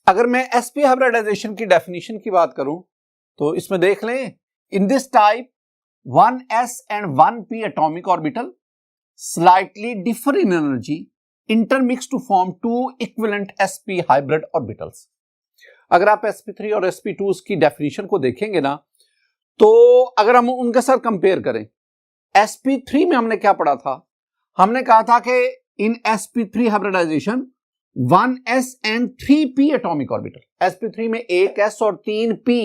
अगर मैं sp hybridisation की डेफिनेशन की बात करूं तो इसमें देख लें, in this type 1s and 1p atomic orbital slightly differ in energy intermix to form two equivalent sp hybrid orbitals। अगर आप sp3 और sp2 की डेफिनेशन को देखेंगे ना, तो अगर हम उनके साथ कंपेयर करें, sp3 में हमने क्या पढ़ा था, हमने कहा था कि in sp3 hybridisation 1s and 3p atomic orbital, sp3 में 1s और 3p,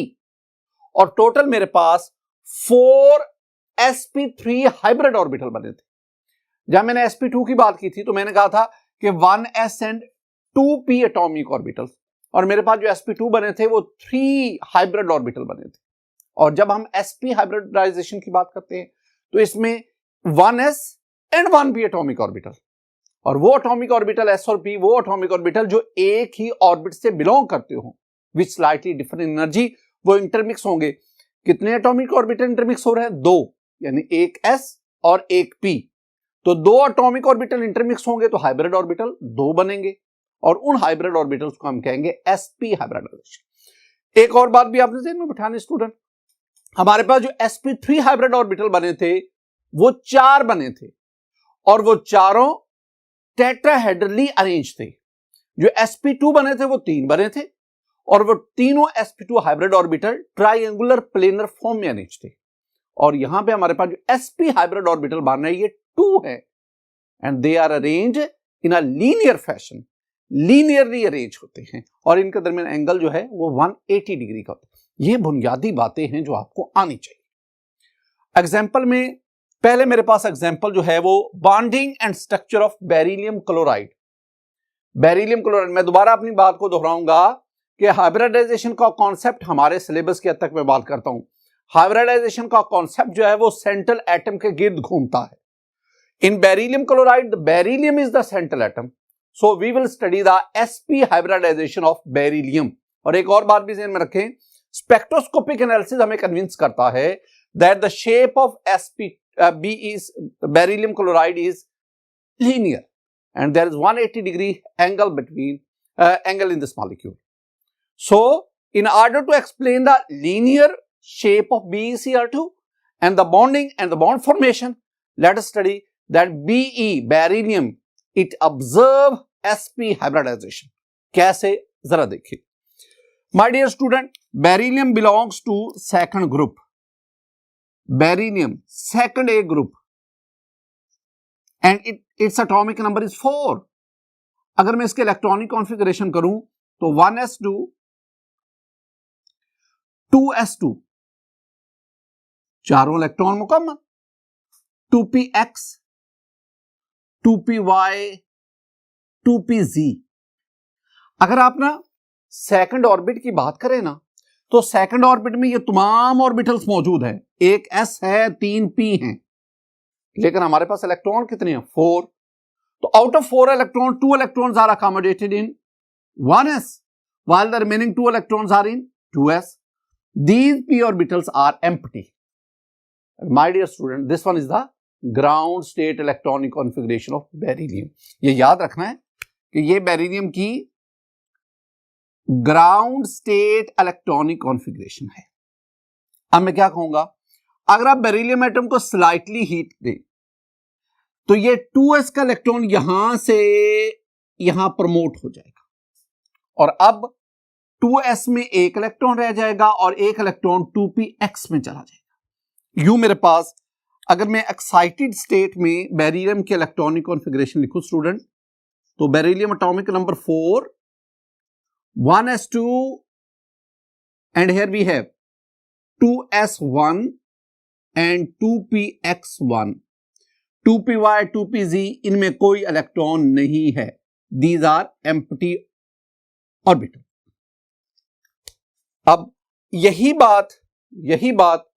और टोटल मेरे पास 4 sp3 हाइब्रिड ऑर्बिटल बने थे। जब मैंने sp2 की बात की थी तो मैंने कहा था कि 1s and 2p atomic orbital, और मेरे पास जो sp2 बने थे वो 3 हाइब्रिड ऑर्बिटल बने थे। और जब हम sp हाइब्रिडाइजेशन की बात करते हैं तो इसमें 1s and 1p atomic orbital, और वो एटॉमिक ऑर्बिटल s और p, वो एटॉमिक ऑर्बिटल जो एक ही ऑर्बिट से बिलोंग करते हो, विच स्लाइटली डिफरेंट एनर्जी, वो इंटरमिक्स होंगे। कितने एटॉमिक ऑर्बिटल इंटरमिक्स हो रहे हैं? 2, यानी एक s और एक p। तो 2 एटॉमिक ऑर्बिटल इंटरमिक्स होंगे तो हाइब्रिड ऑर्बिटल 2 बनेंगे, और उन हाइब्रिड ऑर्बिटल्स को हम कहेंगे sp हाइब्रिडाइजेशन। एक और बात भी आपने ध्यान में बिठानी स्टूडेंट, हमारे पास जो sp3 हाइब्रिड ऑर्बिटल बने थे वो 4 बने थे, और वो चारों टेट्राहेड्रली अरेंज थे। जो sp2 बने थे वो 3 बने थे, और वो तीनों sp2 hybrid orbital triangular planar form में अरेंज थे। और यहां पे हमारे पास जो sp हाइब्रिड ऑर्बिटल बन रहे हैं ये 2 है, and they are arrange in a linear fashion, linearly arrange होते हैं, और इनके दरमियान एंगल जो है वो 180 डिग्री का होता है। ये बुनियादी बातें हैं जो आपको आनी चाहिए। एग्जाम्पल में पहले मेरे पास एग्जाम्पल जो है वो bonding and structure of beryllium chloride. Beryllium chloride, मैं दोबारा अपनी बात को दोहराऊंगा कि हाइब्रिडाइजेशन का कॉन्सेप्ट हमारे सिलेबस के हद तक मैं बात करता हूं। हाइब्रिडाइजेशन का कॉन्सेप्ट जो है वो सेंट्रल एटम के गिर्द घूमता है। In beryllium chloride, beryllium is the central atom, so we will study the sp hybridization of beryllium. और एक और बात भी ध्यान में रखें, स्पेक्ट्रोस्कोपिक एनालिसिस हमें कन्विंस करता है that the shape of sp beryllium chloride is linear, and there is 180 degree angle between angle in this molecule. So in order to explain the linear shape of BeCl2 and the bonding and the bond formation, let us study that beryllium, it observe sp hybridization. कैसे, जरा देखिए। My dear student, beryllium belongs to second group, beryllium second A group, and its atomic number is 4। अगर मैं इसके electronic configuration करूं तो 1s2 2s2 चारों electron मुकम्मल, 2px 2py 2pz। अगर आप ना सेकंड ऑर्बिट की बात करें ना, तो सेकंड ऑर्बिट में ये तमाम ऑर्बिटल्स मौजूद हैं। एक s है, 3 p हैं, लेकिन हमारे पास इलेक्ट्रॉन कितने हैं? 4। तो out of 4 electron, 2 electrons are accommodated in 1s while the remaining 2 electrons are in 2s. These p orbitals are empty. My dear student, this one is the ground state electronic configuration of beryllium। ये याद रखना है कि ये beryllium की ground state electronic configuration है। अब मैं क्या कहूंगा, अगर आप बेरिलियम एटम को स्लाइटली हीट दें तो ये 2s का इलेक्ट्रॉन यहां से यहां प्रमोट हो जाएगा, और अब 2s में एक इलेक्ट्रॉन रह जाएगा और एक इलेक्ट्रॉन 2px में चला जाएगा। यूं मेरे पास, अगर मैं एक्साइटेड स्टेट में बेरिलियम के इलेक्ट्रॉनिक कॉन्फ़िगरेशन लिखूं स्टूडेंट, तो beryllium atomic number 4, 1s2, and here we have 2s1 and 2px1, 2py 2pz, इनमें कोई इलेक्ट्रॉन नहीं है। These are empty orbital। अब यही बात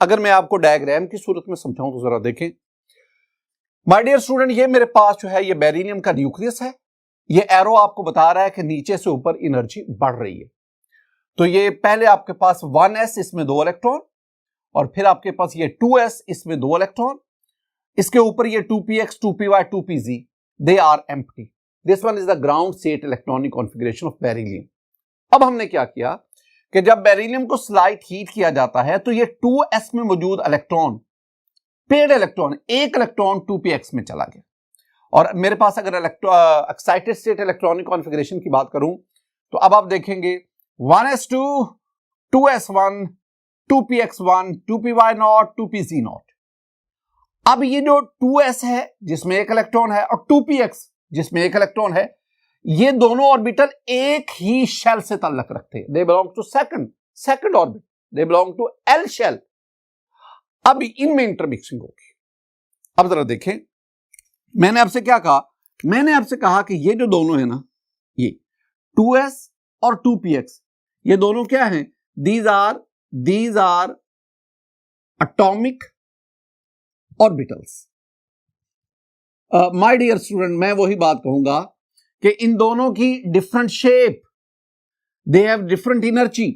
अगर मैं आपको डायग्राम की सूरत में समझाऊं तो जरा देखें। माय डियर स्टूडेंट, ये मेरे पास जो है ये बेरिलियम का न्यूक्लियस है। ये एरो आपको बता रहा है कि नीचे से ऊपर एनर्जी बढ़ रही है। तो ये पहले आपके पास 1s, इसमें 2 इलेक्ट्रॉन, और फिर आपके पास ये 2s, इसमें 2 इलेक्ट्रॉन, इसके ऊपर ये 2px 2py 2pz, they are empty. This one is the ground state electronic configuration of beryllium. अब हमने क्या किया कि जब बेरिलियम को स्लाइट हीट किया जाता है तो ये 2s में मौजूद इलेक्ट्रॉन, पेड इलेक्ट्रॉन, एक इलेक्ट्रॉन 2px में चला गया। और मेरे पास अगर एक्साइटेड स्टेट इलेक्ट्रॉनिक कॉन्फ़िगरेशन की बात करूं तो अब आप देखेंगे 1s2, 2s1, 2px1, 2py0, 2pz0। अब ये जो 2s है जिसमें एक इलेक्ट्रॉन है और 2px जिसमें एक इलेक्ट्रॉन है, ये दोनों ऑर्बिटल एक ही शेल से ताल्लुक रखते हैं। They belong to second orbit, they belong to L shell. अब इनमें इंटरमिक्सिंग होगी। अब जरा देखें, मैंने आपसे क्या कहा, मैंने आपसे कहा कि ये जो दोनों है ना, ये 2s और 2px, ये दोनों क्या हैं? These are atomic orbitals. My dear student, मैं वही बात कहूंगा कि इन दोनों की different shape, they have different energy.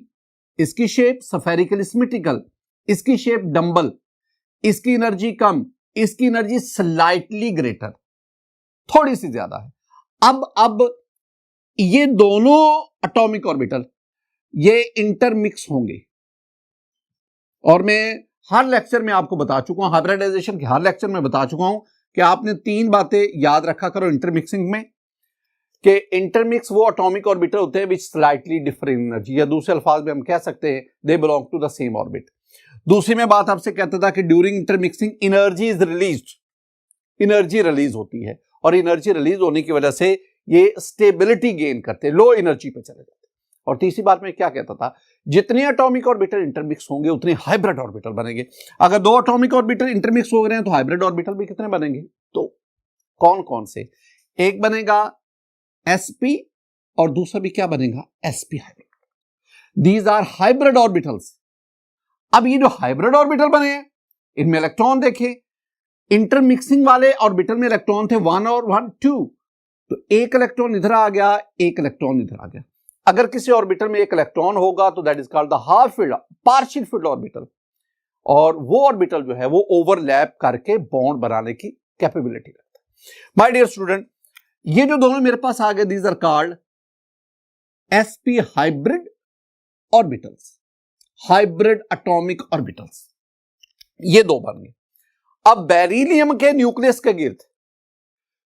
इसकी शेप स्फेरिकल सिमेट्रिकल, इसकी शेप डंबल, इसकी एनर्जी कम, इसकी एनर्जी स्लाइटली ग्रेटर, थोड़ी सी ज्यादा है। अब ये दोनों एटॉमिक ऑर्बिटल ये इंटरमिक्स होंगे। और मैं हर लेक्चर में आपको बता चुका हूं, हाइब्रिडाइजेशन के हर लेक्चर में बता चुका हूं कि आपने 3 बातें याद रखा करो इंटरमिक्सिंग में, कि इंटरमिक्स वो एटॉमिक ऑर्बिटल होते हैं विच स्लाइटली डिफरेंट एनर्जी, या दूसरे अल्फाज में हम कह सकते हैं they belong to the same orbit. दूसरी में बात आपसे कहता था कि during intermixing energy is released, energy release होती है और एनर्जी रिलीज होने की वजह से ये स्टेबिलिटी गेन करते हैं, लो एनर्जी पे चले जाते हैं। और तीसरी बात में क्या कहता था, जितने एटॉमिक ऑर्बिटल इंटरमिक्स होंगे उतने हाइब्रिड ऑर्बिटल बनेंगे। अगर 2 एटॉमिक ऑर्बिटल इंटरमिक्स हो रहे हैं तो हाइब्रिड ऑर्बिटल भी कितने बनेंगे? तो कौन कौन से? एक बनेगा sp और दूसरा भी क्या बनेगा? sp hybrid. These are hybrid orbitals. अब ये जो हाइब्रिड ऑर्बिटल बने हैं इनमें इलेक्ट्रॉन देखें, इंटरमिक्सिंग वाले ऑर्बिटल में इलेक्ट्रॉन थे 1 और 1 2, तो एक इलेक्ट्रॉन इधर आ गया, एक इलेक्ट्रॉन इधर आ गया। अगर किसी ऑर्बिटल में एक इलेक्ट्रॉन होगा तो that is called the half field, partial filled orbital, और वो ऑर्बिटल जो है वो ओवरलैप करके बॉन्ड बनाने की कैपेबिलिटी रखता है। माय डियर स्टूडेंट, ये जो दोनों मेरे पास आ गए, these are called sp hybrid orbitals, hybrid atomic orbitals. ये 2 बन गए। अब बेरिलियम के न्यूक्लियस के गिर्द,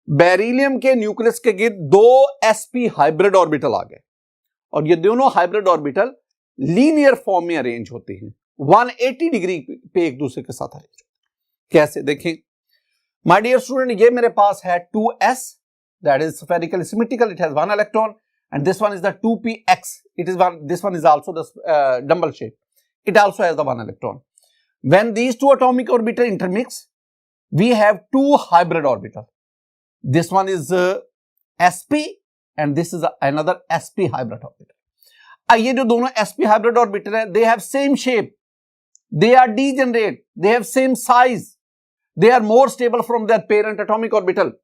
बेरिलियम के न्यूक्लियस के गिर्द 2 sp हाइब्रिड ऑर्बिटल आ गए, और ये दोनों हाइब्रिड ऑर्बिटल लीनियर फॉर्म में अरेंज होते हैं, 180 डिग्री पे एक दूसरे के साथ अरेंज। कैसे? देखें माय डियर स्टूडेंट, ये मेरे पास है 2s, that is spherical symmetrical, it has 1 electron, and this one is the 2px, this one is also the dumbbell shape, it also has the 1 electron. When these 2 atomic orbitals intermix, we have 2 hybrid orbitals. This one is sp and this is another sp hybrid orbital. ये जो दोनों sp hybrid orbital है, they have same shape, they are degenerate, they have same size, they are more stable from their parent atomic orbital.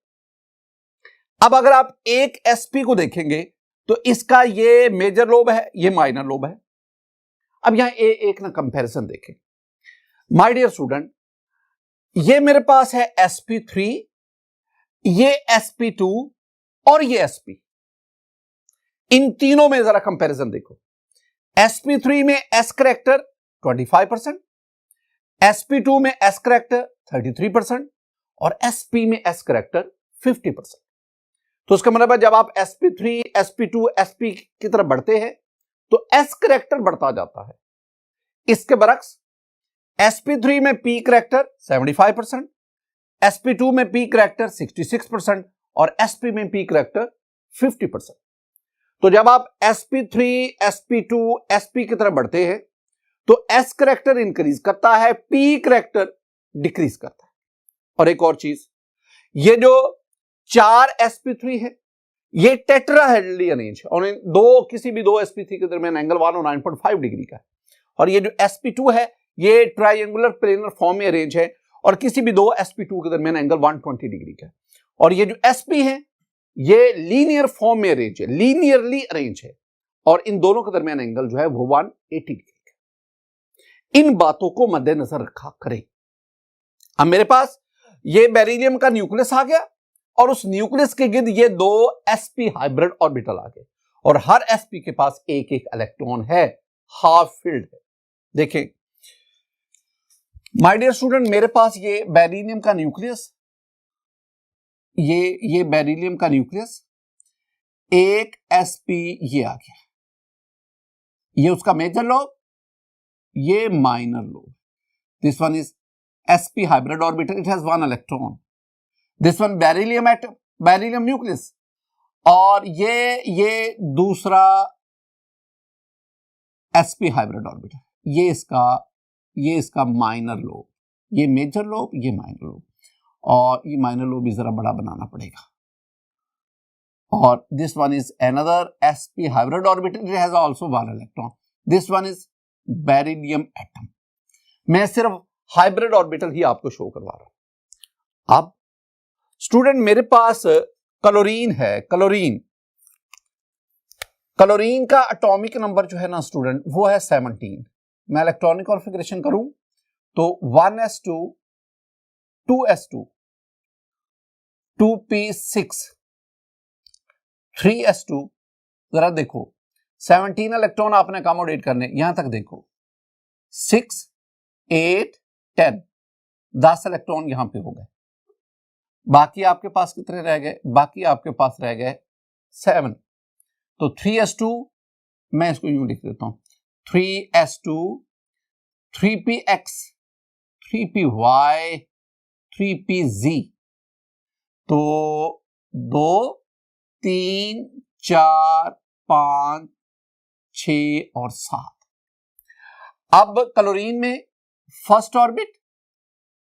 अब अगर आप एक sp को देखेंगे तो इसका ये मेजर लोब है, ये माइनर लोब है। अब यहां एक ना कंपैरिजन देखें माय डियर स्टूडेंट, ये मेरे पास है sp3, ये sp2 और ये sp। इन तीनों में जरा कंपैरिजन देखो। sp3 में s करैक्टर 25%, sp2 में s करैक्टर 33% और sp में s करैक्टर 50%। तो उसका मतलब है जब आप sp3, sp2, sp की तरफ बढ़ते हैं तो s करैक्टर बढ़ता जाता है। इसके बरक्स sp3 में p करैक्टर 75%, sp2 में p करैक्टर 66% और sp में p करैक्टर 50%। तो जब आप sp3, sp2, sp की तरफ बढ़ते हैं तो s करैक्टर इंक्रीज करता है, p करैक्टर डिक्रीज करता है। और एक और चीज, ये जो 4 sp3 है ये टेट्राहेड्रली अरेंज है और किसी भी 2 sp3 के दरमियान एंगल 109.5 डिग्री का है। और ये जो sp2 है ये ट्रायंगुलर प्लेनर फॉर्म में अरेंज है और किसी भी 2 sp2 के दरमियान एंगल 120 डिग्री का है। और ये जो sp है ये लीनियर फॉर्म में अरेंज है, लीनियरली अरेंज है, और इन दोनों के दरमियान एंगल जो है वो 180 डिग्री का। इन बातों को मद्देनजर रखा करें। अब मेरे पास ये बेरिलियम का न्यूक्लियस आ गया और उस न्यूक्लियस के गिर्द ये 2 sp हाइब्रिड ऑर्बिटल आ गए, और हर sp के पास एक एक इलेक्ट्रॉन है, हाफ फिल्ड है। देखें माय डियर स्टूडेंट, मेरे पास ये बेरिलियम का न्यूक्लियस, ये बेरिलियम का न्यूक्लियस, एक sp ये आ गया, ये उसका मेजर लोब, ये minor lobe. This one is sp hybrid orbital, it has one electron. This one beryllium atom, beryllium nucleus, और ये दूसरा sp हाइब्रिड ऑर्बिटल, ये इसका माइनर लोब, ये मेजर लोब, ये माइनर लोब, और ये माइनर लोब भी जरा बड़ा बनाना पड़ेगा। और this one is another sp hybrid orbital, it has also one electron. This one is beryllium atom. मैं सिर्फ हाइब्रिड ऑर्बिटल ही आपको शो करवा रहा हूं। अब स्टूडेंट मेरे पास क्लोरीन है, क्लोरीन का एटॉमिक नंबर जो है ना स्टूडेंट, वो है 17। मैं इलेक्ट्रॉनिक कॉन्फ़िगरेशन करूं तो 1s2 2s2 2p6 3s2, जरा देखो 17 इलेक्ट्रॉन आपने अकोमोडेट करने, यहां तक देखो 6 8 10 10 इलेक्ट्रॉन यहां पे हो गए। बाकी आपके पास कितने रह गए? बाकी आपके पास रह गए 7। तो 3s2, मैं इसको यूं लिख देता हूं 3s2 3px 3py 3pz। तो 2 3 4 5 6 और 7। अब क्लोरीन में फर्स्ट ऑर्बिट,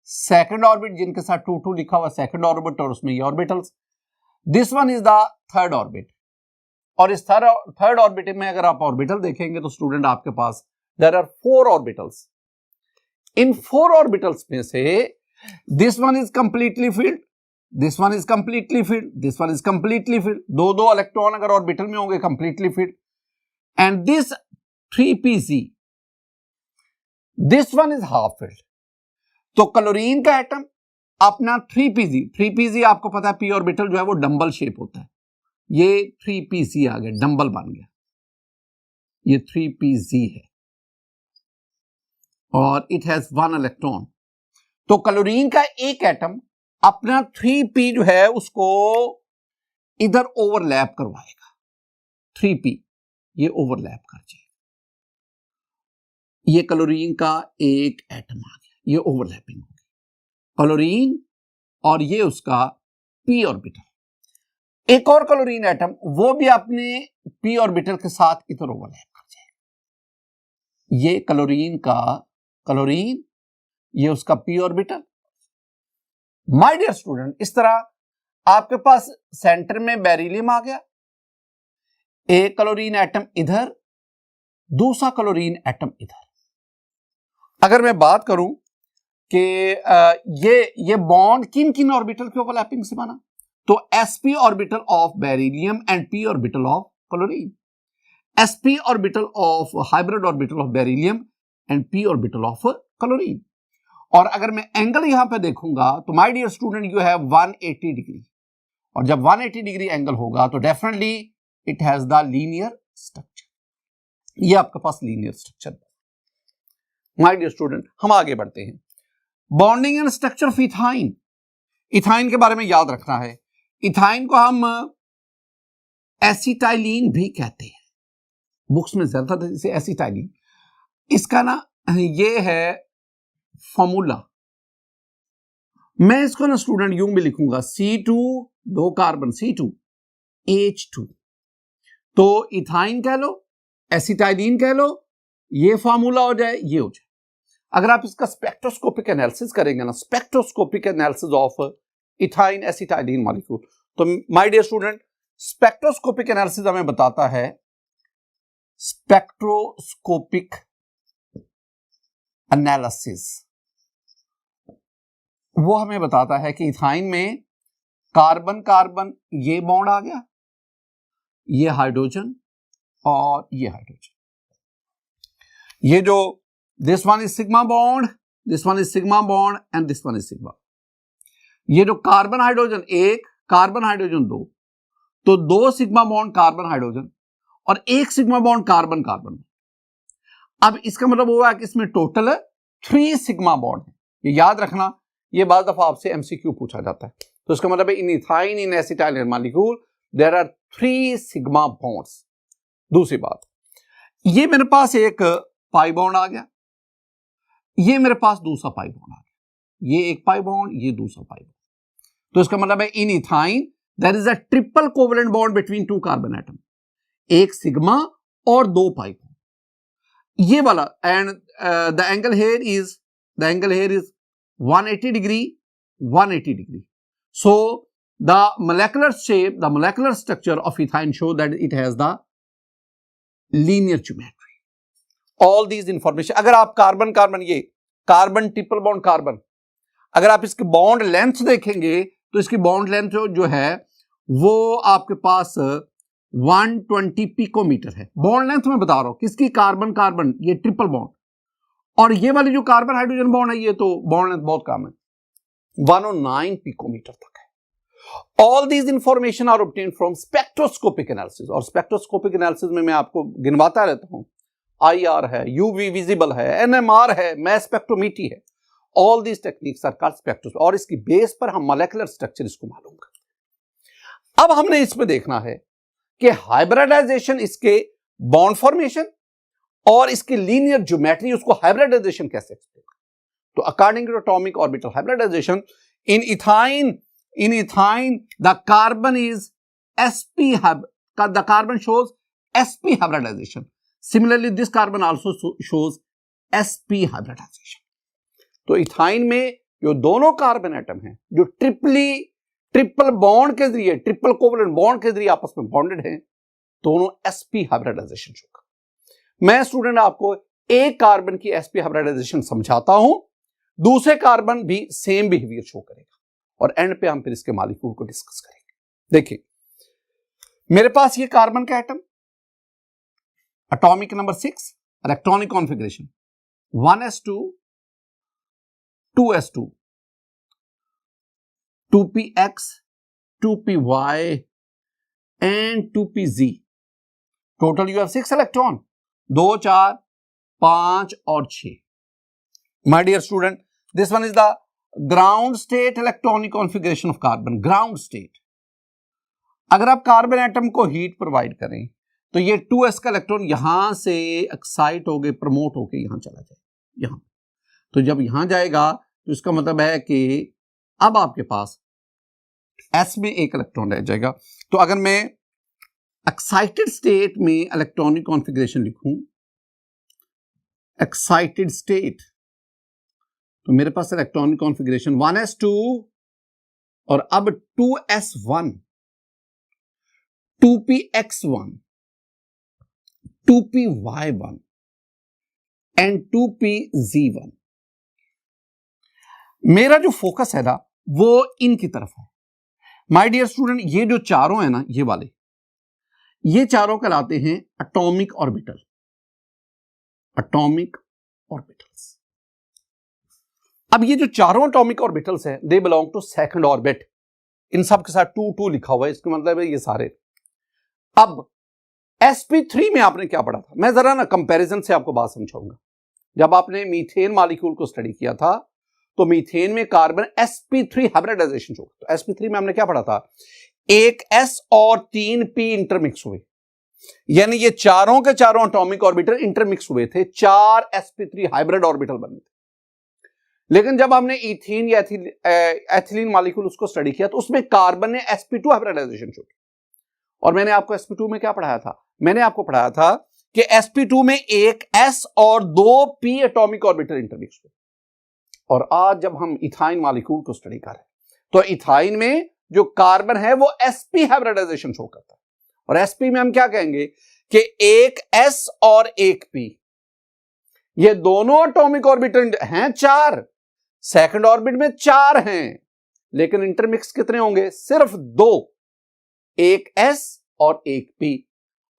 सेकंड ऑर्बिट, जिनके साथ 2 2 लिखा हुआ सेकंड ऑर्बिट, और उसमें ये orbitals. This one is the third orbit, और इस थर्ड ऑर्बिट में अगर आप ऑर्बिटल देखेंगे तो स्टूडेंट आपके पास देयर आर 4 ऑर्बिटल्स। इन 4 ऑर्बिटल्स में से this one is completely filled, this one is completely filled, this one is completely filled. दो इलेक्ट्रॉन अगर ऑर्बिटल में होंगे completely filled. And this 3pz, this one is half filled. तो chlorine का atom अपना 3pz आपको पता है p ऑर्बिटल जो है वो डंबल शेप होता है, ये 3pz आ गया, डंबल बन गया, ये 3pz है और इट हैज 1 इलेक्ट्रॉन। तो क्लोरीन का एक एटम अपना 3p जो है उसको इधर ओवरलैप करवाएगा, 3p ये ओवरलैप कर जाएगा। ये क्लोरीन का एक एटम आ गया, ये ओवरलैपिंग हो गई क्लोरीन और ये उसका p ऑर्बिटल। एक और क्लोरीन एटम वो भी अपने p ऑर्बिटल के साथ इधर ओवरलैप कर जाएगा। ये क्लोरीन ये उसका p orbital. My dear student, इस तरह आपके पास सेंटर में बेरिलियम आ गया, एक क्लोरीन एटम इधर, दूसरा क्लोरीन एटम इधर। अगर मैं बात करूं कि ये बॉन्ड किन किन ऑर्बिटल के ओवरलैपिंग से बना, तो sp orbital of beryllium and p orbital of chlorine, sp orbital of hybrid orbital of beryllium and p orbital of chlorine. और अगर मैं एंगल यहां पे देखूंगा तो my dear student you have 180 degree, और जब 180 डिग्री एंगल होगा तो definitely it has the linear structure. ये आपके पास linear structure. My dear student, हम आगे बढ़ते हैं। Bonding and structure of ethyne. Ethyne के बारे में याद रखना है, इथाइन को हम एसिटाइलिन भी कहते हैं, बुक्स में ज्यादा इसे एसिटाइलिन। इसका ना ये है फॉर्मूला, मैं इसको ना स्टूडेंट यूं भी लिखूंगा C2 2 कार्बन C2H2। तो इथाइन कह लो, एसिटाइलिन कह लो, ये फॉर्मूला हो जाए, ये हो जाए। अगर आप इसका स्पेक्ट्रोस्कोपिक एनालिसिस करेंगे ना, spectroscopic analysis of ethyne acetylene molecule, तो my dear student spectroscopic analysis हमें बताता है, स्पेक्ट्रोस्कोपिक एनालिसिस वो हमें बताता है कि इथाइन में कार्बन कार्बन ये बॉन्ड आ गया, ये हाइड्रोजन और ये हाइड्रोजन, ये जो this one is sigma bond, this one is sigma bond and this one is sigma. ये जो कार्बन हाइड्रोजन 1 कार्बन हाइड्रोजन 2, तो 2 सिग्मा बॉन्ड कार्बन हाइड्रोजन और एक सिग्मा बॉन्ड कार्बन कार्बन। अब इसका मतलब हुआ कि इसमें टोटल 3 सिग्मा बॉन्ड है। ये याद रखना, ये बार दफा आपसे एमसीक्यू पूछा जाता है। तो इसका मतलब है in ethyne in acetyl molecule there are 3 sigma bonds. दूसरी बात, ये मेरे पास एक पाई बॉन्ड आ गया, ये मेरे पास दूसरा पाई बॉन्ड आ गया, ये एक पाई बॉन्ड, ये दूसरा पाई बॉन्ड। तो इसका मतलब है in ethyne there is a triple covalent bond between 2 carbon atom, एक सिग्मा और 2 पाई बॉन्ड। ये वाला and the angle here is 180 degree 180 degree. So the molecular shape, the molecular structure of ethine show that it has the linear geometry. All these information, अगर आप carbon carbon, ये carbon triple bond carbon, अगर आप इसके bond length देखेंगे तो इसकी bond length जो है वो आपके पास 120 पिकोमीटर है। बॉन्ड लेंथ में बता रहा हूं किसकी, कार्बन कार्बन, ये ट्रिपल बॉन्ड। और ये वाली जो कार्बन हाइड्रोजन बॉन्ड है, ये तो बॉन्ड लेंथ बहुत कम है, 109 पिकोमीटर तक है। All these information are obtained from spectroscopic analysis, और spectroscopic analysis में मैं आपको गिनवाता रहता हूं, IR है, UV विजिबल है, NMR है, mass स्पेक्ट्रोमीट्री है। All these techniques are called spectroscopy, और इसकी बेस पर हम molecular structure इसको मालूम करते हैं। अब हमने इसमें देखना है कि हाइब्रिडाइजेशन, इसके बॉन्ड फॉर्मेशन और इसकी लीनियर ज्योमेट्री, उसको हाइब्रिडाइजेशन कैसे एक्सप्लेन। तो according to atomic orbital hybridisation in ethyne the carbon is sp the carbon shows sp hybridization. Similarly this carbon also shows sp hybridization. तो इथाइन में जो दोनों कार्बन एटम हैं जो ट्रिपल बॉन्ड के जरिए, ट्रिपल कोवेलेंट बॉन्ड के जरिए आपस में बॉन्डेड हैं, दोनों sp हाइब्रिडाइजेशन शो कर। मैं स्टूडेंट आपको एक कार्बन की sp हाइब्रिडाइजेशन समझाता हूं, दूसरे कार्बन भी सेम बिहेवियर शो करेगा, और एंड पे हम फिर इसके मॉलिक्यूल को डिस्कस करेंगे। देखिए मेरे पास ये कार्बन का atom, atomic number 6, electronic configuration 1s2 2s2 2px 2py and 2pz। Total you have 6 electron, 2 4 5 और 6। My dear student, this one is the ground state electronic configuration of carbon. Ground state, अगर आप carbon atom को heat provide करें तो ये 2s का electron यहां से एक्साइट हो गए, प्रमोट होके यहां चला जाए, यहां। तो जब यहां जाएगा तो इसका मतलब है कि अब आपके पास s में एक इलेक्ट्रॉन रह जाएगा। तो अगर मैं एक्साइटेड स्टेट में इलेक्ट्रॉनिक कॉन्फ़िगरेशन लिखूं, एक्साइटेड स्टेट, तो मेरे पास इलेक्ट्रॉनिक कॉन्फ़िगरेशन 1s2 और अब 2s1 2px1 2py1 and 2pz1। मेरा जो फोकस है ना वो इनकी तरफ है। माय डियर स्टूडेंट, ये जो चारों है ना, ये वाले, ये चारों कहलाते हैं एटॉमिक ऑर्बिटल, एटॉमिक ऑर्बिटल्स। अब ये जो चारों एटॉमिक ऑर्बिटल्स हैं, they belong to second orbit. इन सब के साथ 2 2 लिखा हुआ है, इसका मतलब है ये सारे। अब sp3 में आपने क्या पढ़ा था, मैं जरा ना कंपैरिजन से आपको बात समझाऊंगा। जब आपने मीथेन मॉलिक्यूल को स्टडी किया था तो मीथेन में कार्बन sp3 हाइब्रिडाइजेशन हो, तो sp3 में हमने क्या पढ़ा था, एक s और 3 p इंटरमिक्स हुए, यानी ये चारों के चारों एटॉमिक ऑर्बिटल इंटरमिक्स हुए थे, 4 sp3 हाइब्रिड ऑर्बिटल बने थे। लेकिन जब हमने इथीन या एथिलीन मॉलिक्यूल उसको स्टडी किया तो उसमें कार्बन ने sp2 हाइब्रिडाइजेशन शो किया। और मैंने आपको sp2 में क्या पढ़ाया था, मैंने आपको पढ़ाया था कि sp2 में एक s और 2 p एटॉमिक ऑर्बिटल इंटरमिक्स हुए। और आज जब हम इथाइन मॉलिक्यूल को स्टडी कर रहे हैं तो इथाइन में जो कार्बन है वो sp हाइब्रिडाइजेशन शो करता है, और sp में हम क्या कहेंगे कि एक s और एक p, ये दोनों एटॉमिक ऑर्बिटल हैं 4, सेकंड ऑर्बिट में 4 हैं, लेकिन इंटरमिक्स कितने होंगे, सिर्फ 2, एक s और एक p।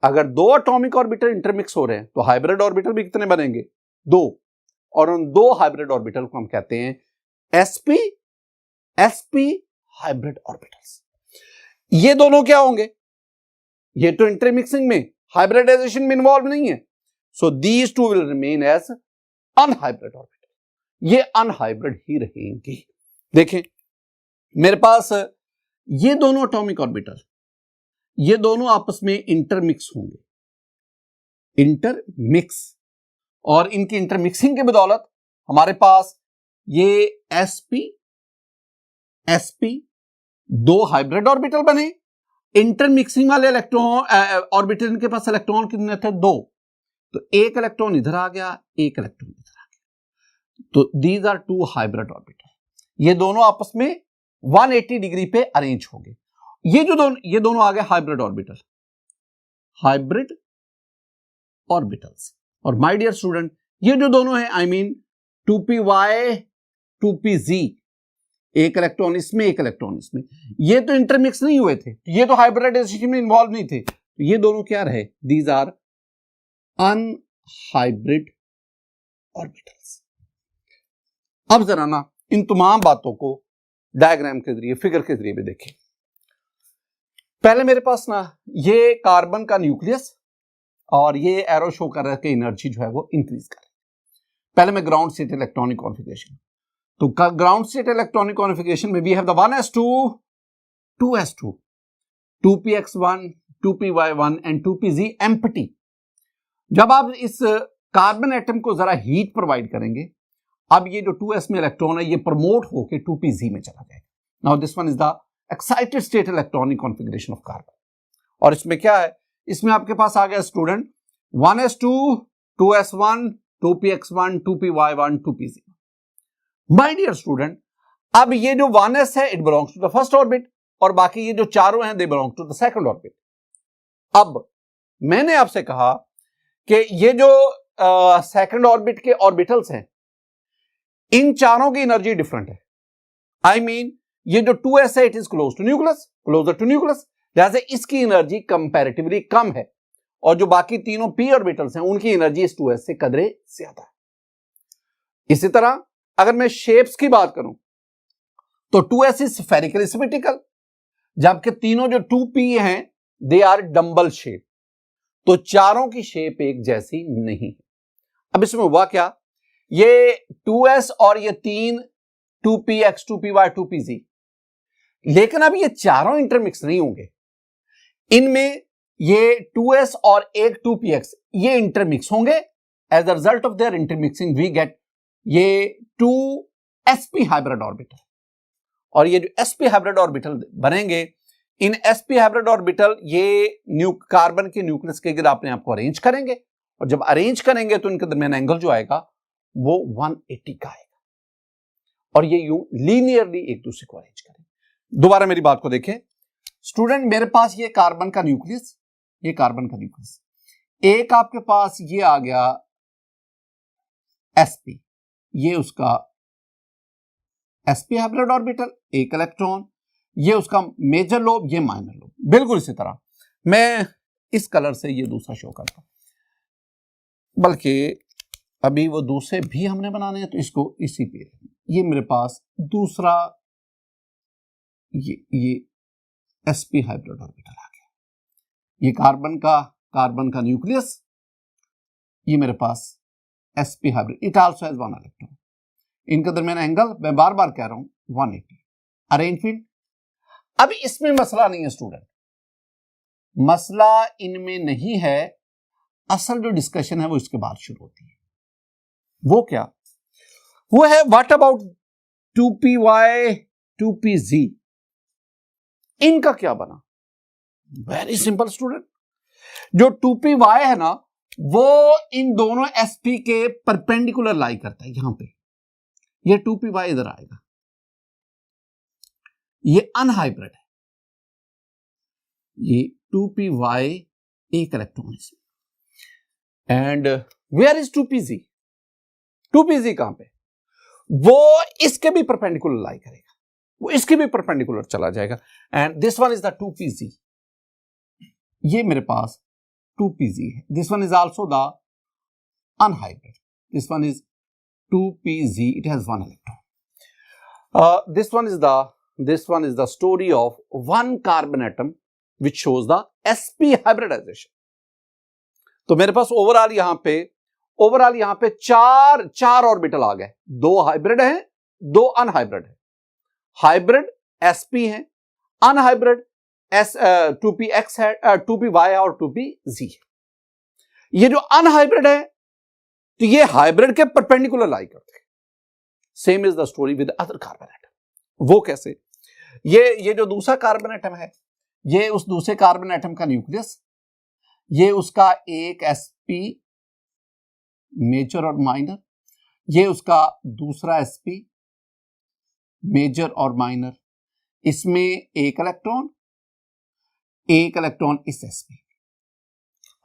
अगर 2 एटॉमिक ऑर्बिटल इंटरमिक्स हो रहे हैं तो हाइब्रिड ऑर्बिटल भी कितने बनेंगे, 2, और उन 2 हाइब्रिड ऑर्बिटल को हम कहते हैं sp हाइब्रिड ऑर्बिटल्स। ये दोनों क्या होंगे, ये तो इंटरमिक्सिंग में हाइब्रिडाइजेशन में इन्वॉल्व नहीं है, so these two will remain as unhybrid orbital, ये अनहाइब्रिड ही रहेंगे। देखें मेरे पास ये दोनों एटॉमिक ऑर्बिटल, ये दोनों आपस में इंटरमिक्स होंगे, इंटरमिक्स, और इनकी इंटरमिक्सिंग के बदौलत हमारे पास ये sp sp दो हाइब्रिड ऑर्बिटल बने। इंटरमिक्सिंग वाले इलेक्ट्रॉन ऑर्बिटल, इनके पास इलेक्ट्रॉन कितने थे? दो, तो एक इलेक्ट्रॉन इधर आ गया, एक इलेक्ट्रॉन इधर आ गया, तो these are two hybrid orbital. ये दोनों आपस में 180 डिग्री पे अरेंज हो गए। ये दोनों आ गए हाइब्रिड ऑर्बिटल, हाइब्रिड ऑर्बिटल्स। और माय डियर स्टूडेंट, ये जो दोनों हैं, आई मीन 2py 2pz, एक इलेक्ट्रॉन इसमें एक इलेक्ट्रॉन इसमें, ये तो इंटरमिक्स नहीं हुए थे, ये तो हाइब्रिडाइजेशन में इन्वॉल्व नहीं थे, तो ये दोनों क्या रहे? These are unhybrid orbitals. अब जरा ना इन तमाम बातों को डायग्राम के जरिए, फिगर के जरिए भी देखें। पहले मेरे पास ना ये कार्बन का न्यूक्लियस और ये एरो शो कर रहा है कि एनर्जी जो है वो इंक्रीज कर रही है। पहले मैं ग्राउंड स्टेट इलेक्ट्रॉनिक कॉन्फ़िगरेशन, तो ग्राउंड स्टेट इलेक्ट्रॉनिक कॉन्फ़िगरेशन में we have the 1s2 2s2 2px1 2py1 and 2pz empty. जब आप इस कार्बन एटम को जरा हीट प्रोवाइड करेंगे, अब ये जो 2s में इलेक्ट्रॉन है ये प्रमोट होकर 2pz में चला जाएगा। Now this one is the excited state electronic configuration of carbon. और इसमें क्या है? इसमें आपके पास आ गया student 1s2 2s1 2px1 2py1 2pz। My dear student, अब ये जो 1s है it belongs to the first orbit, और बाकी ये जो चारों हैं they belong to the second orbit. अब मैंने आपसे कहा कि ये जो सेकंड ऑर्बिट के ऑर्बिटल्स हैं, इन चारों की एनर्जी डिफरेंट है। आई मीन ये जो 2s है it is close to nucleus, closer to nucleus, लिहाजा इसकी एनर्जी कंपैरेटिवली कम है, और जो बाकी तीनों p ऑर्बिटल्स हैं उनकी एनर्जी इस 2s से कदरे ज्यादा है। इसी तरह अगर मैं शेप्स की बात करूं तो 2s इज स्फेरिकली सिमेट्रिकल, जबकि तीनों जो 2p हैं दे आर डंबल शेप, तो चारों की शेप एक जैसी नहीं है। अब इसमें हुआ क्या? ये 2s और ये तीन 2px 2py 2pz, लेकिन अब ये चारों इंटरमिक्स नहीं होंगे, इनमें ये 2s और एक 2px ये इंटरमिक्स होंगे। As the result of their intermixing we get ये 2sp हाइब्रिड ऑर्बिटल, और ये जो sp हाइब्रिड ऑर्बिटल बनेंगे, इन sp हाइब्रिड ऑर्बिटल ये कार्बन के न्यूक्लियस के गिर अपने आप को अरेंज करेंगे, और जब अरेंज करेंगे तो इनके दरमियान एंगल जो आएगा वो 180 का आएगा, और ये यूं लीनियरली एक दूसरे को अरेंज करेंगे। दोबारा मेरी बात को देखें स्टूडेंट, मेरे पास ये कार्बन का न्यूक्लियस, ये कार्बन का न्यूक्लियस, एक आपके पास ये आ गया sp, ये उसका sp हाइब्रिड ऑर्बिटल, एक इलेक्ट्रॉन, ये उसका मेजर लोब, ये माइनर लोब। बिल्कुल इसी तरह मैं इस कलर से ये दूसरा शो करता हूं, बल्कि अभी वो दूसरे भी हमने बनाने हैं तो इसको इसी पे, ये मेरे पास दूसरा ये sp हाइब्रिड ऑर्बिटल आ गया, ये कार्बन का न्यूक्लियस, ये मेरे पास sp hybrid, it also has one electron, इनके दरमियान एंगल मैं बार बार कह रहा हूं 180। अरेंजमेंट, अब इसमें मसला नहीं है स्टूडेंट, मसला इनमें नहीं है, असल जो डिस्कशन है वो इसके बाद शुरू होती है। वो क्या? वो है व्हाट अबाउट 2py 2pz, इनका क्या बना? वेरी सिंपल स्टूडेंट, जो 2py है ना वो इन दोनों sp के परपेंडिकुलर लाई करता है, यहां पे ये 2py इधर आएगा, ये अनहाइब्रिड है, ये 2py एक इलेक्ट्रॉन इसमें, and where is 2pz? 2pz कहां पे? वो इसके भी परपेंडिकुलर लाई करेगा, वो इसके भी परपेंडिकुलर चला जाएगा, and this one is the 2pz, ये मेरे पास 2pz है, this one is also the unhybrid, this one is 2pz, it has one electron. This one is the story of one carbon atom which shows the sp hybridization. तो मेरे पास overall यहां पे चार orbital आ गए। 2 hybrid हैं, 2 unhybrid है। Hybrid sp है, unhybrid s2px है, 2py और 2pz है। ये जो अनहाइब्रिड है तो ये हाइब्रिड के परपेंडिकुलर लाई करते हैं। Same is the story with other carbon atom. वो कैसे? ये जो दूसरा कार्बन एटम है, ये उस दूसरे कार्बन एटम का न्यूक्लियस, ये उसका एक sp मेजर और माइनर, ये उसका दूसरा sp मेजर और माइनर, इसमें एक इलेक्ट्रॉन इस sp।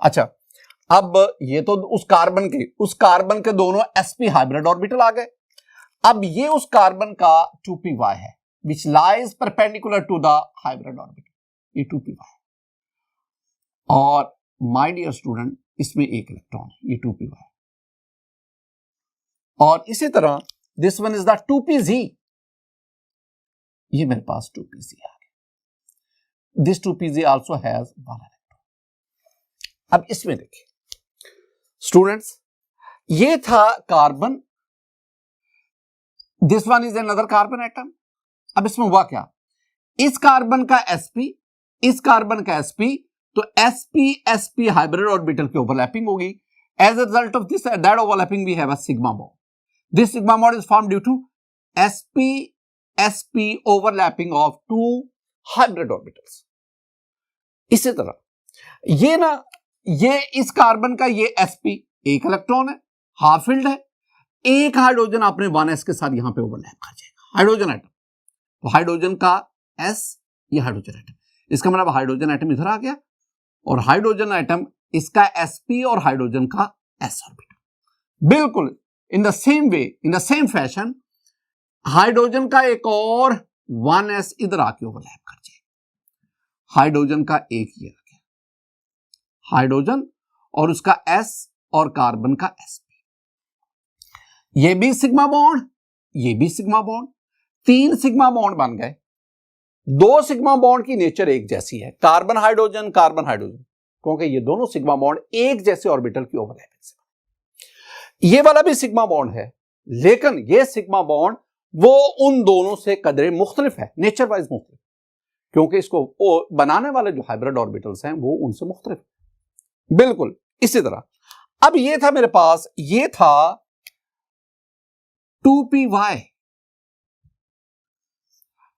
अच्छा, अब ये तो उस कार्बन के दोनों sp हाइब्रिड ऑर्बिटल आ गए। अब ये उस कार्बन का 2py है which lies perpendicular to the hybrid orbital, ये 2py है। और माय डियर स्टूडेंट, इसमें एक इलेक्ट्रॉन है, ये 2py है। और इसी तरह this one is the 2pz, ये मेरे पास 2pz आ गया। This 2pz also has 1 electron. अब इसमें देखिए स्टूडेंट्स, ये था carbon, this one is another carbon atom. अब इसमें हुआ क्या? इस कार्बन का sp, इस कार्बन का sp, तो sp हाइब्रिड ऑर्बिटल की ओवरलैपिंग होगी। As a result of this that overlapping we have a sigma bond. This sigma bond is form due to sp overlapping of 2 hybrid orbitals. इसी तरह ये इस carbon का ये sp एक इलेक्ट्रॉन है, हाफ फील्ड है, एक हाइड्रोजन आपने 1s के साथ यहां पे ओवरलैप कर जाएगा, हाइड्रोजन एटम। तो हाइड्रोजन का s, ये हाइड्रोजन एटम, इसका मतलब हाइड्रोजन एटम इधर आ गया, और हाइड्रोजन एटम इसका sp और हाइड्रोजन का s ऑर्बिटल। बिल्कुल इन the same way, in the same fashion, hydrogen का एक और 1s इधर आके ओवरलैप कर जाएगा। हाइड्रोजन का एक ये आ गया, हाइड्रोजन और उसका s और कार्बन का sp, ये भी सिग्मा बॉन्ड, ये भी सिग्मा बॉन्ड, 3 सिग्मा बॉन्ड बन गए। 2 सिग्मा बॉन्ड की नेचर एक जैसी है, कार्बन हाइड्रोजन, क्योंकि ये दोनों सिग्मा बॉन्ड एक जैसे ऑर्बिटल की ओवरलैपिंग से। ये वाला भी सिग्मा बॉन्ड है, लेकिन ये सिग्मा बॉन्ड वो उन दोनों से कदरे मुख्तलिफ है, नेचर वाइज मुख्तलिफ, क्योंकि इसको बनाने वाले जो हाइब्रिड ऑर्बिटल्स हैं वो उनसे मुख्तलिफ। बिल्कुल इसी तरह अब ये था मेरे पास, ये था 2py,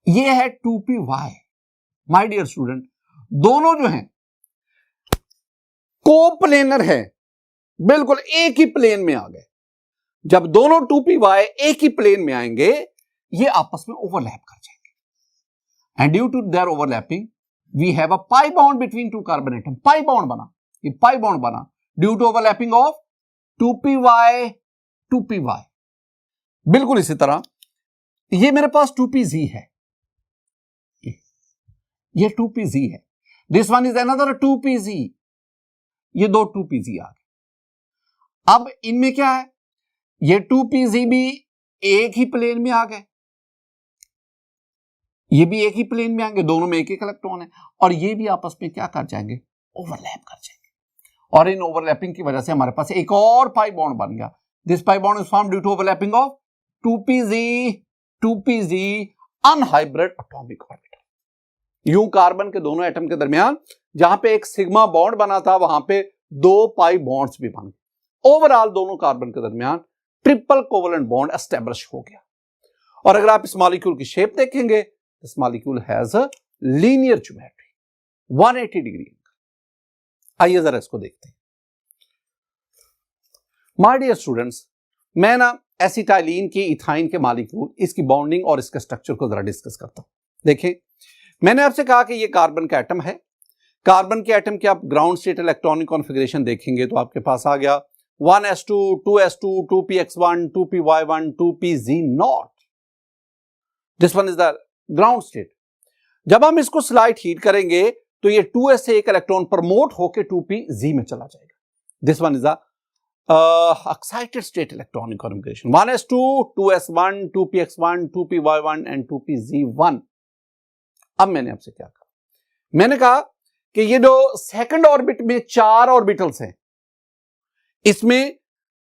ये है 2py। माय डियर स्टूडेंट, दोनों जो हैं कोप्लेनर है, बिल्कुल एक ही प्लेन में आ गए। जब दोनों 2py एक ही प्लेन में आएंगे, ये आपस में ओवरलैप कर जाएंगे, and due to their overlapping we have a pi bond between 2 carbon atom. Pi bond बना, ये पाई बॉन्ड बना due to overlapping of 2py। बिल्कुल इसी तरह ये मेरे पास 2pz है, ये 2pz है, this one is another 2pz, ये 2 2pz आ गए। अब इनमें क्या है, ये 2pz भी एक ही प्लेन में आ गए, ये भी एक ही प्लेन में आएंगे, दोनों में एक एक इलेक्ट्रॉन है, और ये भी आपस में क्या कर जाएंगे, ओवरलैप कर जाएंगे, और इन ओवरलैपिंग की वजह से हमारे पास एक और पाई बॉन्ड बन गया। This pi bond is form due to overlapping of 2pz unhybrid atomic orbital. यूं कार्बन के दोनों एटम के दरमियान जहां पे एक सिग्मा बॉन्ड बना था, वहां पे 2 पाई बॉन्ड्स भी बन गए। ओवरऑल दोनों कार्बन के दरमियान ट्रिपल कोवेलेंट बॉन्ड एस्टेब्लिश हो गया। और अगर आप इस मॉलिक्यूल की शेप देखेंगे, this molecule has a linear geometry 180 degree. आइए जरा इसको देखते हैं। माय डियर स्टूडेंट्स, मैं एसिटाइलिन की इथाइन के मॉलिक्यूल, इसकी बॉन्डिंग और इसके स्ट्रक्चर को जरा डिस्कस करता हूं। देखें, मैंने आपसे कहा कि ये कार्बन का एटम है। कार्बन के एटम के आप ग्राउंड स्टेट इलेक्ट्रॉनिक कॉन्फ़िगरेशन देखेंगे तो आपके पास आ गया 1s2, 2s2, 2px1, 2py1, 2pz0। This one is the ground state. जब हम इसको स्लाइट हीट करेंगे तो ये 2s से एक इलेक्ट्रॉन प्रमोट होकर 2pz में चला जाएगा। This one is the excited state electronic configuration 1s2, 2s1, 2px1, 2py1 and 2pz1। अब मैंने आपसे क्या कहा, मैंने कहा कि ये जो सेकंड ऑर्बिट में 4 ऑर्बिटल्स हैं, इसमें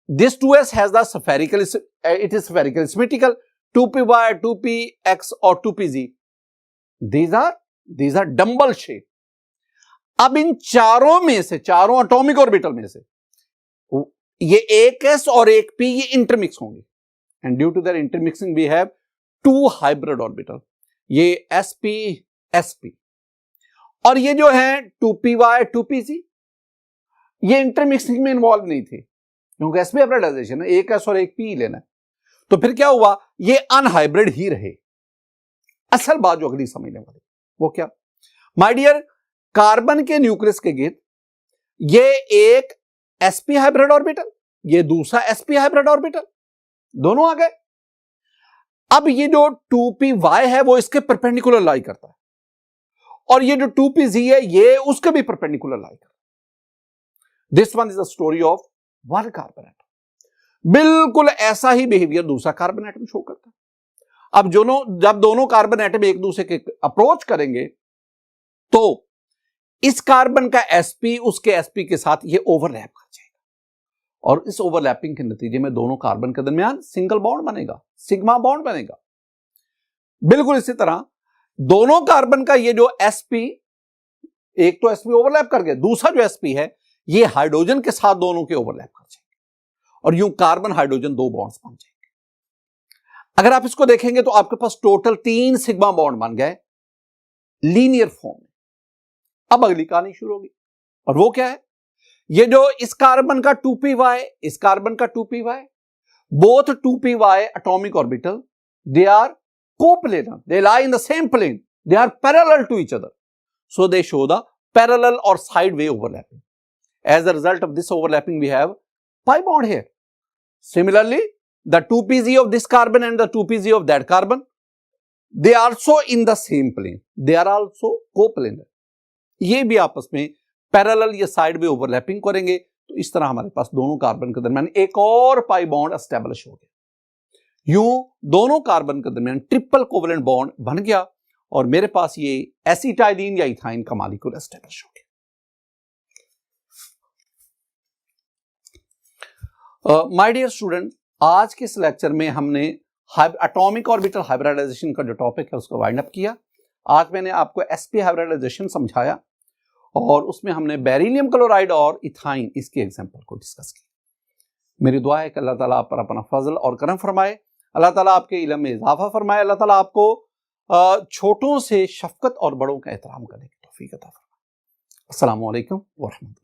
this 2s has the spherical, it is spherical, symmetrical, 2py, 2px और 2pz. These are dumbbell shape. अब इन चारों में से, चारों एटॉमिक ऑर्बिटल में से ये एक s और एक p ये इंटरमिक्स होंगे, and due to their intermixing we have two hybrid orbital, ये sp sp, और ये जो है 2py 2pz ये इंटरमिक्सिंग में इन्वॉल्व नहीं थे क्योंकि sp हाइब्रिडाइजेशन है, एक s और एक p लेना है. तो फिर क्या हुआ, ये अनहाइब्रिड ही रहे. असल बात जो अगली समझने वाली वो क्या, माय डियर, कार्बन के न्यूक्लियस के गिर्द ये एक sp हाइब्रिड ऑर्बिटल, ये दूसरा sp हाइब्रिड ऑर्बिटल, दोनों आ गए. अब ये जो 2py है वो इसके परपेंडिकुलर लाई करता है, और ये जो 2pz है ये उसके भी परपेंडिकुलर लाई करता है. This one is the story of one carbon atom. बिल्कुल ऐसा ही बिहेवियर दूसरा कार्बन एटम शो करता है. अब जब दोनों कार्बन एटम एक दूसरे के अप्रोच करेंगे तो इस कार्बन का sp उसके sp के साथ ये ओवरलैप कर जाएगा, और इस ओवरलैपिंग के नतीजे में दोनों कार्बन के दरमियान सिंगल बॉन्ड बनेगा, सिग्मा बॉन्ड बनेगा. बिल्कुल इसी तरह दोनों कार्बन का ये जो sp, एक तो sp ओवरलैप कर गया, दूसरा जो sp है ये हाइड्रोजन के साथ दोनों के ओवरलैप कर जाएंगे, और यूं कार्बन हाइड्रोजन दो बॉन्ड्स बन जाएंगे. अगर आप इसको देखेंगे तो आपके पास टोटल 3 सिग्मा बॉन्ड बन गए लीनियर फॉर्म में. अब अगली कहानी शुरू होगी, और वो क्या है, ये जो इस कार्बन का 2py, इस कार्बन का 2py, both 2py atomic orbital they are coplanar, they lie in the same plane, they are parallel to each other, so they show the parallel और sideway overlapping. As a result of this overlapping, we have pi bond here. Similarly, the 2pz of this carbon and the 2pz of that carbon, they are also in the same plane. They are also coplanar. ये भी आपस में parallel या sideway overlapping करेंगे, तो इस तरह हमारे पास दोनों कार्बन के दरमियान एक और पाई बॉन्ड एस्टेब्लिश हो गया. यूं दोनों कार्बन के दरमियान ट्रिपल कोवलेंट बॉन्ड बन गया, और मेरे पास ये एसिटाइलिन या इथाइन का मॉलिक्यूल एस्टेब्लिश हो गया. माय डियर स्टूडेंट, आज के इस लेक्चर में हमने एटॉमिक ऑर्बिटल हाइब्रिडाइजेशन का जो टॉपिक है उसको वाइंड अप किया. आज मैंने आपको sp हाइब्रिडाइजेशन समझाया, और उसमें हमने बेरिलियम क्लोराइड और इथाइन इसके एग्जांपल को डिस्कस किया. मेरी दुआ है कि अल्लाह ताला आप पर अपना फजल और करम फरमाए, अल्लाह ताला आपके इल्म में इजाफा फरमाए, अल्लाह ताला आपको छोटों से शफकत और बड़ों का एहतराम करने की तौफीक अता फरमाए. अस्सलामु अलैकुम व रहमतुल्लाह.